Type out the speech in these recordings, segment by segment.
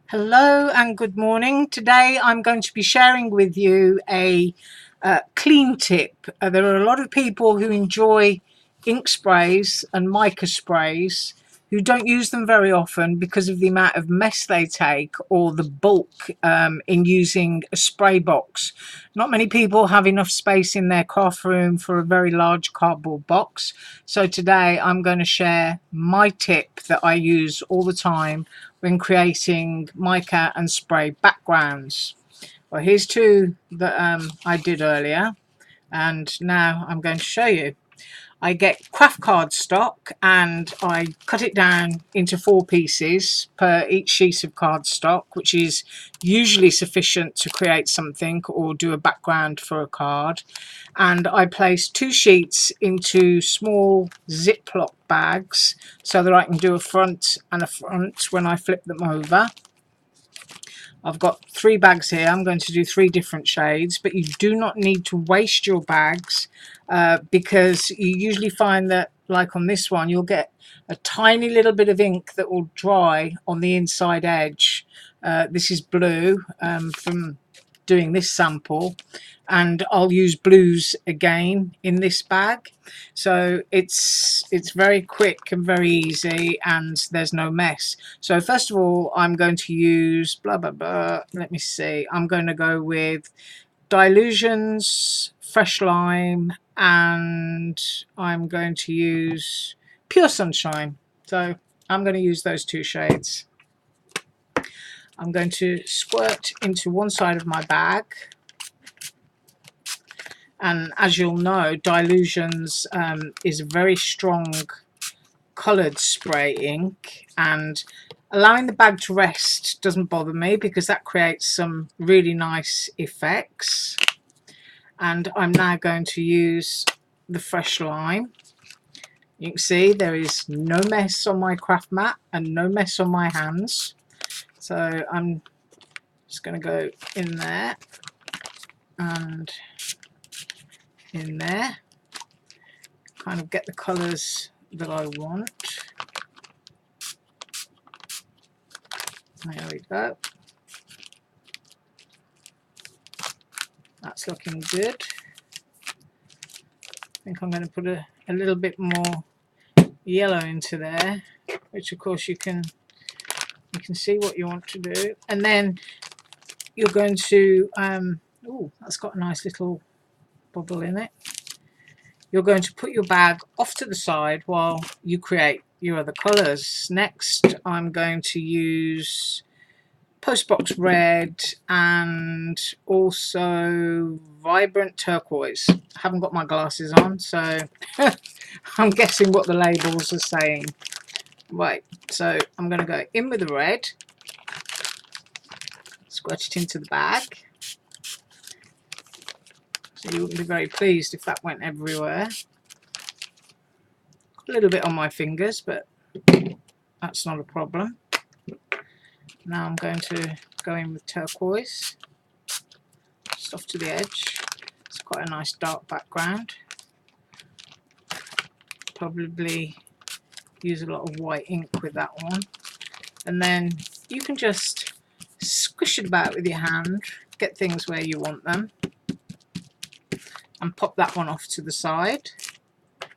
Hello and good morning. Today I'm going to be sharing with you a clean tip. There are a lot of people who enjoy ink sprays and mica sprays who don't use them very often because of the amount of mess they take or the bulk in using a spray box. Not many people have enough space in their craft room for a very large cardboard box. So today I'm going to share my tip that I use all the time when creating mica and spray backgrounds. Well, here's two that I did earlier, and now I'm going to show you. I get craft card stock and I cut it down into 4 pieces per each sheet of cardstock, which is usually sufficient to create something or do a background for a card. And I place 2 sheets into small Ziploc bags so that I can do a front and a front when I flip them over. I've got 3 bags here. I'm going to do 3 different shades, but you do not need to waste your bags because you usually find that, like on this one, you'll get a tiny little bit of ink that will dry on the inside edge. This is blue from doing this sample, and I'll use blues again in this bag, so it's very quick and very easy and there's no mess. So first of all, I'm going to use blah blah blah. Let me see, I'm going to go with Dylusions, fresh lime, and I'm going to use pure sunshine. So I'm going to use those 2 shades. I'm going to squirt into one side of my bag, and as you'll know, Dylusions is a very strong coloured spray ink, and allowing the bag to rest doesn't bother me because that creates some really nice effects. And I'm now going to use the fresh lime. You can see there is no mess on my craft mat and no mess on my hands. So I'm just going to go in there and in there, kind of get the colours that I want. There we go. That's looking good. I think I'm going to put a little bit more yellow into there, which of course you can see what you want to do. And then you're going to oh, that's got a nice little bubble in it. You're going to put your bag off to the side while you create your other colours. Next, I'm going to use Postbox Red and also Vibrant Turquoise. I haven't got my glasses on, so I'm guessing what the labels are saying. Right, so I'm going to go in with the red, squirt it into the bag. So you wouldn't be very pleased if that went everywhere. A little bit on my fingers, but that's not a problem. Now I'm going to go in with turquoise, just off to the edge. It's quite a nice dark background. Probably use a lot of white ink with that one. And then you can just squish it about with your hand, get things where you want them, and pop that one off to the side.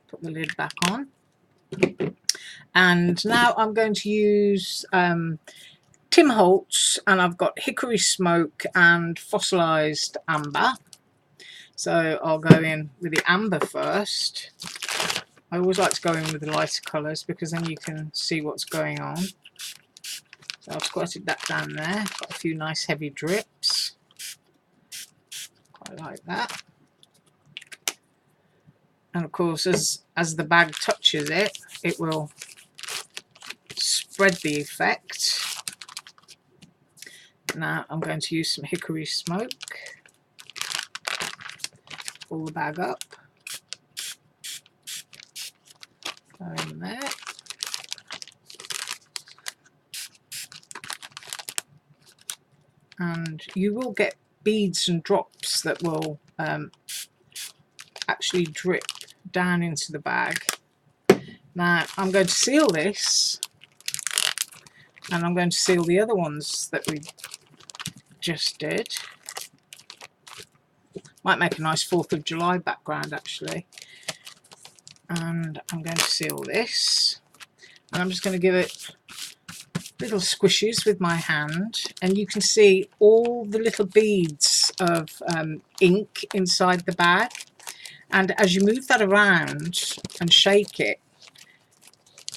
Put the lid back on. And now I'm going to use Tim Holtz, and I've got hickory smoke and fossilized amber. So I'll go in with the amber first. I always like to go in with the lighter colours because then you can see what's going on. So I've squirted that down there. Got a few nice heavy drips. Quite like that. And of course, as the bag touches it, it will spread the effect. Now I'm going to use some hickory smoke. Pull the bag up. Go in there. And you will get beads and drops that will actually drip down into the bag. Now I'm going to seal this And I'm going to seal the other ones that we just did. Might make a nice 4th of July background actually. And I'm going to seal this. And I'm just going to give it little squishes with my hand, and you can see all the little beads of ink inside the bag. And as you move that around and shake it,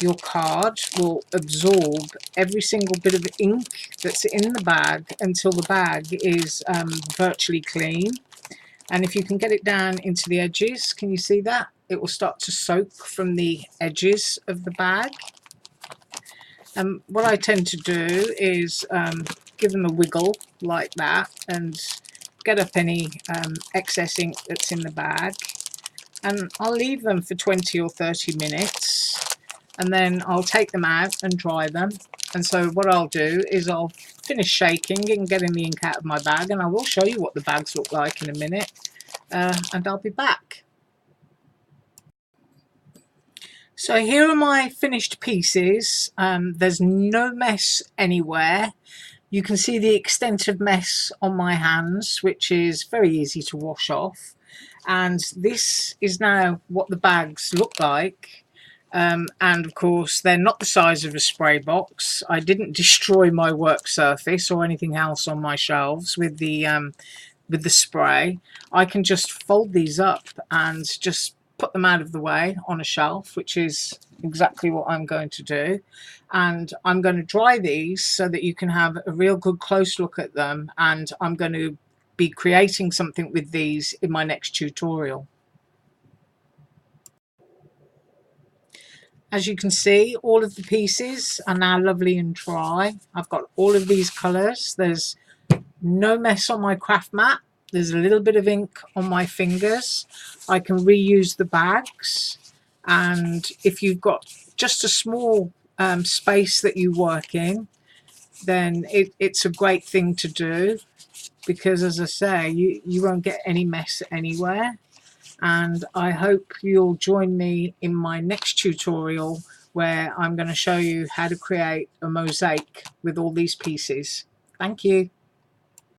your card will absorb every single bit of ink that's in the bag until the bag is virtually clean. And if you can get it down into the edges, can you see that? It will start to soak from the edges of the bag. And what I tend to do is give them a wiggle like that and get up any excess ink that's in the bag. And I'll leave them for 20 or 30 minutes. And then I'll take them out and dry them. And so what I'll do is I'll finish shaking and getting the ink out of my bag, and I will show you what the bags look like in a minute, and I'll be back. So here are my finished pieces. There's no mess anywhere. You can see the extent of mess on my hands, which is very easy to wash off. And this is now what the bags look like. And of course they're not the size of a spray box. I didn't destroy my work surface or anything else on my shelves with the spray. I can just fold these up and just put them out of the way on a shelf, which is exactly what I'm going to do. And I'm going to dry these so that you can have a real good close look at them, and I'm going to be creating something with these in my next tutorial. As you can see, all of the pieces are now lovely and dry. I've got all of these colours. There's no mess on my craft mat. There's a little bit of ink on my fingers. I can reuse the bags. And if you've got just a small space that you work in, then it's a great thing to do, because as I say, you won't get any mess anywhere. And I hope you'll join me in my next tutorial where I'm going to show you how to create a mosaic with all these pieces. Thank you.